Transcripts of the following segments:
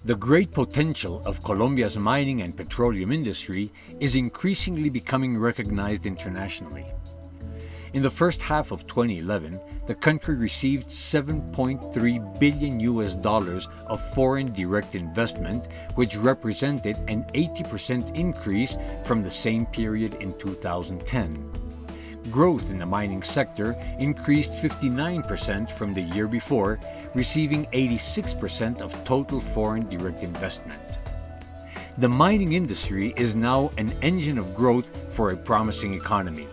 The great potential of Colombia's mining and petroleum industry is increasingly becoming recognized internationally. In the first half of 2011, the country received $7.3 billion of foreign direct investment, which represented an 80% increase from the same period in 2010. Growth in the mining sector increased 59% from the year before, receiving 86% of total foreign direct investment. The mining industry is now an engine of growth for a promising economy.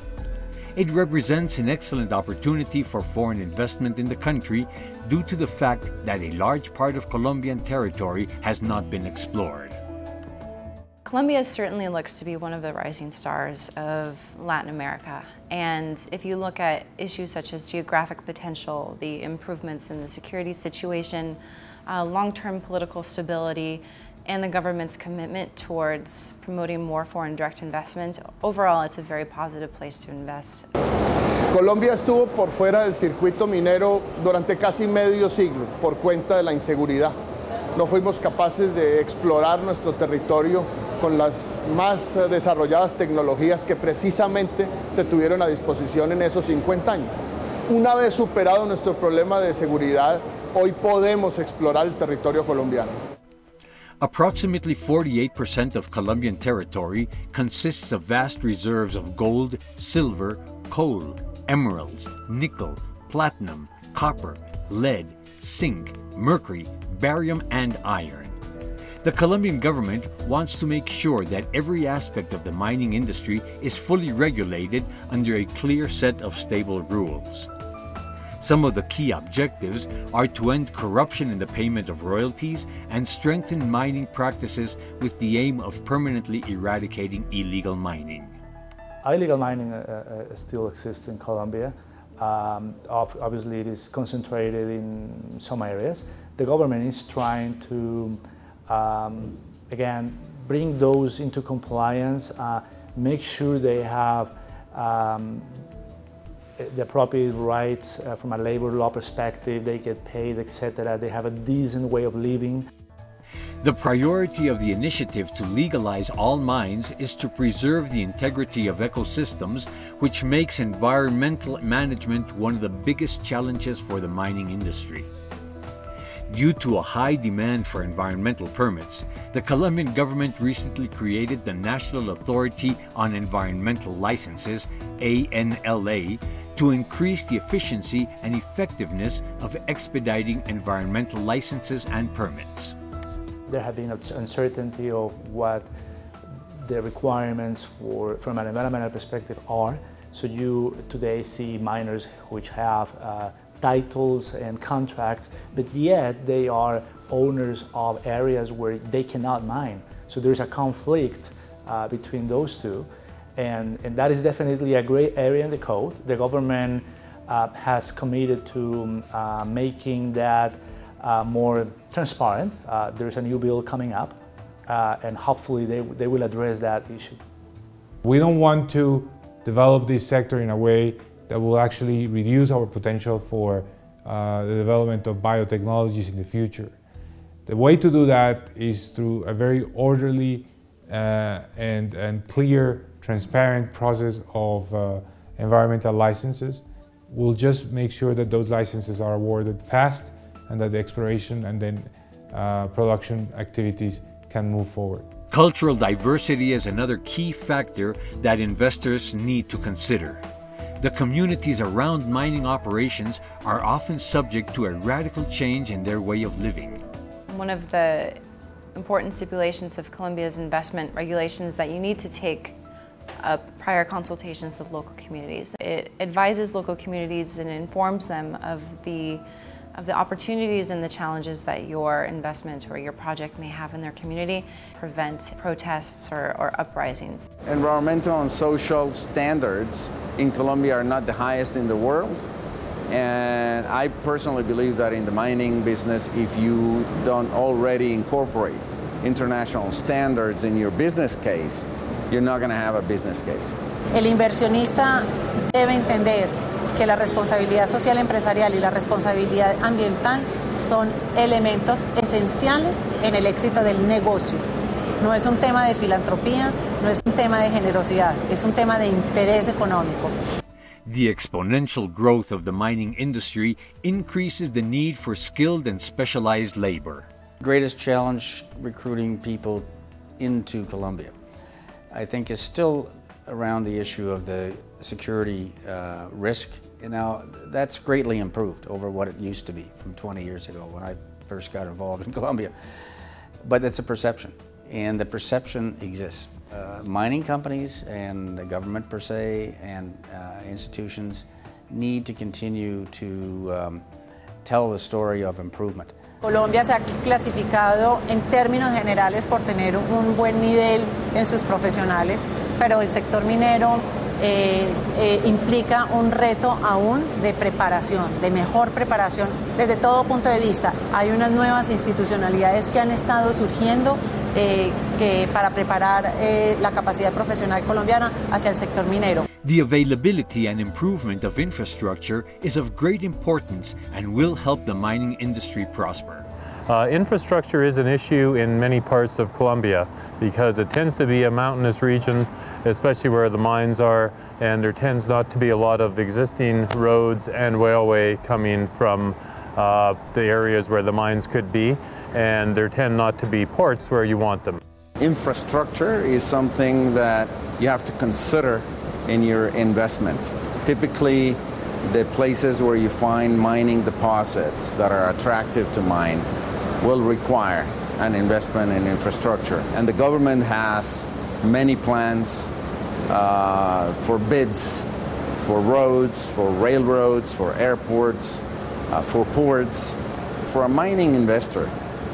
It represents an excellent opportunity for foreign investment in the country due to the fact that a large part of Colombian territory has not been explored. Colombia certainly looks to be one of the rising stars of Latin America. And if you look at issues such as geographic potential, the improvements in the security situation, long-term political stability, and the government's commitment towards promoting more foreign direct investment, overall it's a very positive place to invest. Colombia estuvo por fuera del circuito minero durante casi medio siglo por cuenta de la inseguridad. No fuimos capaces de explorar nuestro territorio con las más desarrolladas tecnologías que precisamente se tuvieron a disposición en esos 50 años. Una vez superado nuestro problema de seguridad, hoy podemos explorar el territorio colombiano. Approximately 48% of Colombian territory consists of vast reserves of gold, silver, coal, emeralds, nickel, platinum, copper, lead, zinc, mercury, barium, and iron. The Colombian government wants to make sure that every aspect of the mining industry is fully regulated under a clear set of stable rules. Some of the key objectives are to end corruption in the payment of royalties and strengthen mining practices with the aim of permanently eradicating illegal mining. Illegal mining still exists in Colombia. Obviously, it is concentrated in some areas. The government is trying to, again, bring those into compliance, make sure they have the appropriate rights from a labor law perspective, they get paid, etc. They have a decent way of living. The priority of the initiative to legalize all mines is to preserve the integrity of ecosystems, which makes environmental management one of the biggest challenges for the mining industry. Due to a high demand for environmental permits, the Colombian government recently created the National Authority on Environmental Licenses, ANLA, to increase the efficiency and effectiveness of expediting environmental licenses and permits. There have been uncertainty of what the requirements from an environmental perspective are. So you today see miners which have titles and contracts, but yet they are owners of areas where they cannot mine. So there's a conflict between those two. And that is definitely a gray area in the code. The government has committed to making that more transparent. There's a new bill coming up, and hopefully they will address that issue. We don't want to develop this sector in a way that will actually reduce our potential for the development of biotechnologies in the future. The way to do that is through a very orderly and clear, transparent process of environmental licenses. We'll just make sure that those licenses are awarded fast and that the exploration and then production activities can move forward. Cultural diversity is another key factor that investors need to consider. The communities around mining operations are often subject to a radical change in their way of living. One of the important stipulations of Colombia's investment regulations is that you need to take prior consultations with local communities. It advises local communities and informs them of the opportunities and the challenges that your investment or your project may have in their community, prevent protests or uprisings. Environmental and social standards in Colombia are not the highest in the world, and I personally believe that in the mining business, if you don't already incorporate international standards in your business case, you're not going to have a business case. El inversionista debe entender que la responsabilidad social empresarial y la responsabilidad ambiental son elementos esenciales en el éxito del negocio. No es un tema de filantropía, no es un tema de generosidad, es un tema de interés económico. The exponential growth of the mining industry increases the need for skilled and specialized labor. Greatest challenge recruiting people into Colombia, I think, is still around the issue of the security risk. And now that's greatly improved over what it used to be from 20 years ago when I first got involved in Colombia. But it's a perception, and the perception exists. Mining companies and the government per se and institutions need to continue to tell the story of improvement. Colombia se ha clasificado en términos generales por tener un buen nivel en sus profesionales, pero el sector minero implica un reto aún de preparación, de mejor preparación desde todo punto de vista. Hay unas nuevas institucionalidades que han estado surgiendo para preparar la capacidad profesional colombiana hacia el sector minero. The availability and improvement of infrastructure is of great importance and will help the mining industry prosper. Infrastructure is an issue in many parts of Colombia because it tends to be a mountainous region, especially where the mines are, and there tends not to be a lot of existing roads and railway coming from the areas where the mines could be, and there tend not to be ports where you want them. Infrastructure is something that you have to consider in your investment. Typically, the places where you find mining deposits that are attractive to mine will require an investment in infrastructure. And the government has many plans for bids, for roads, for railroads, for airports, for ports. For a mining investor,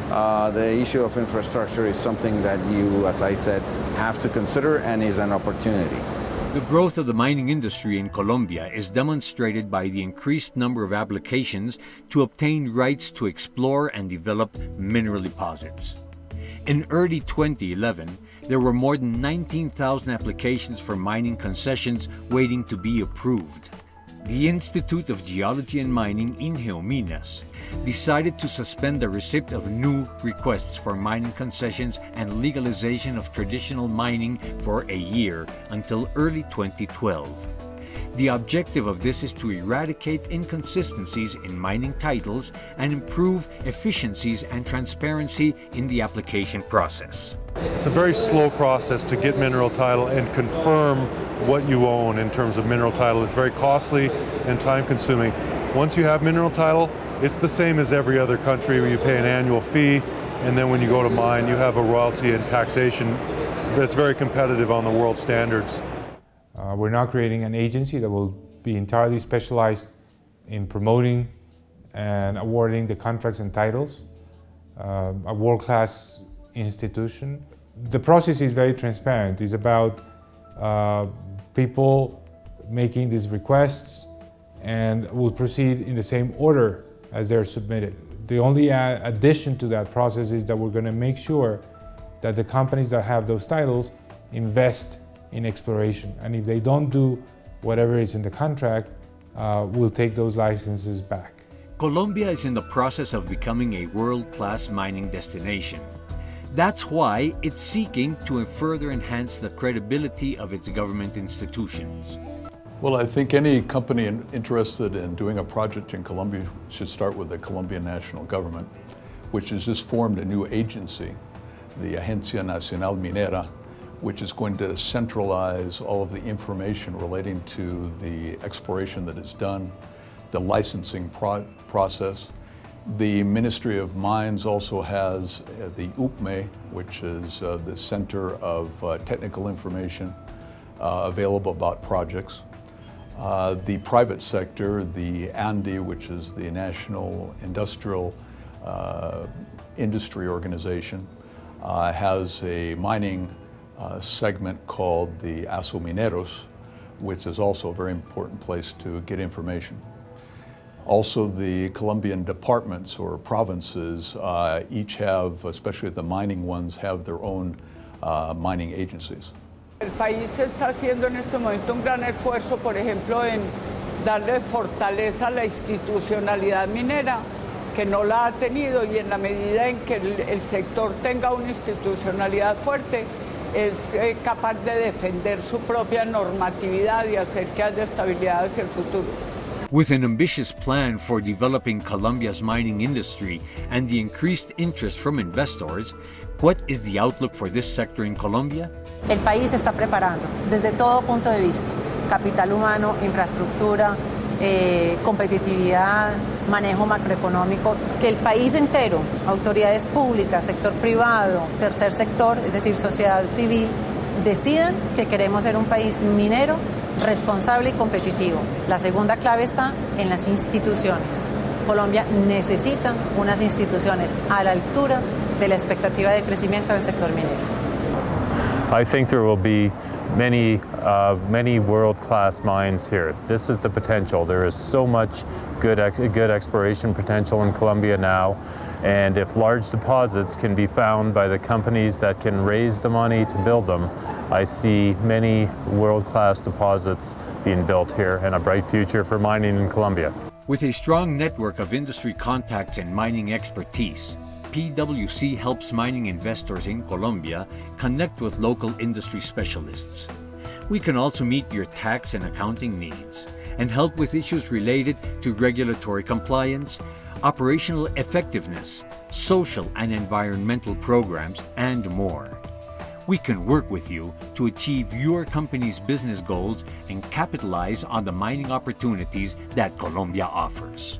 the issue of infrastructure is something that you, as I said, have to consider and is an opportunity. The growth of the mining industry in Colombia is demonstrated by the increased number of applications to obtain rights to explore and develop mineral deposits. In early 2011, there were more than 19,000 applications for mining concessions waiting to be approved. The Institute of Geology and Mining in Geominas decided to suspend the receipt of new requests for mining concessions and legalization of traditional mining for a year until early 2012. The objective of this is to eradicate inconsistencies in mining titles and improve efficiencies and transparency in the application process. It's a very slow process to get mineral title and confirm what you own in terms of mineral title. It's very costly and time-consuming. Once you have mineral title, it's the same as every other country where you pay an annual fee, and then when you go to mine, you have a royalty and taxation that's very competitive on the world standards. We're now creating an agency that will be entirely specialized in promoting and awarding the contracts and titles, a world-class institution. The process is very transparent. It's about people making these requests, and will proceed in the same order as they're submitted. The only addition to that process is that we're going to make sure that the companies that have those titles invest in exploration, and if they don't do whatever is in the contract, we'll take those licenses back. Colombia is in the process of becoming a world-class mining destination. That's why it's seeking to further enhance the credibility of its government institutions. Well, I think any company interested in doing a project in Colombia should start with the Colombian national government, which has just formed a new agency, the Agencia Nacional Minera, which is going to centralize all of the information relating to the exploration that is done, the licensing process. The Ministry of Mines also has the UPME, which is the Center of Technical Information available about projects. The private sector, the ANDI, which is the National Industrial Industry Organization, has a mining segment called the Asumineros, which is also a very important place to get information. Also, the Colombian departments or provinces each have, especially the mining ones, have their own mining agencies. El país está haciendo en este momento un gran esfuerzo, por ejemplo, en darle fortaleza a la institucionalidad minera, que no la ha tenido, y en la medida en que el sector tenga una institucionalidad fuerte, es capaz de defender su propia normatividad y hacer que haya estabilidad hacia el futuro. With an ambitious plan for developing Colombia's mining industry and the increased interest from investors, what is the outlook for this sector in Colombia? El país se está preparando desde todo punto de vista: capital humano, infraestructura, competitividad, manejo macroeconómico, que el país entero, autoridades públicas, sector privado, tercer sector, es decir, sociedad civil, decidan que queremos ser un país minero, responsable y competitivo. La segunda clave está en las instituciones. Colombia necesita unas instituciones a la altura de la expectativa de crecimiento del sector minero. I think there will be many world-class mines here. This is the potential. There is so much good exploration potential in Colombia now, and if large deposits can be found by the companies that can raise the money to build them, I see many world-class deposits being built here and a bright future for mining in Colombia. With a strong network of industry contacts and mining expertise, PwC helps mining investors in Colombia connect with local industry specialists. We can also meet your tax and accounting needs and help with issues related to regulatory compliance, operational effectiveness, social and environmental programs, and more. We can work with you to achieve your company's business goals and capitalize on the mining opportunities that Colombia offers.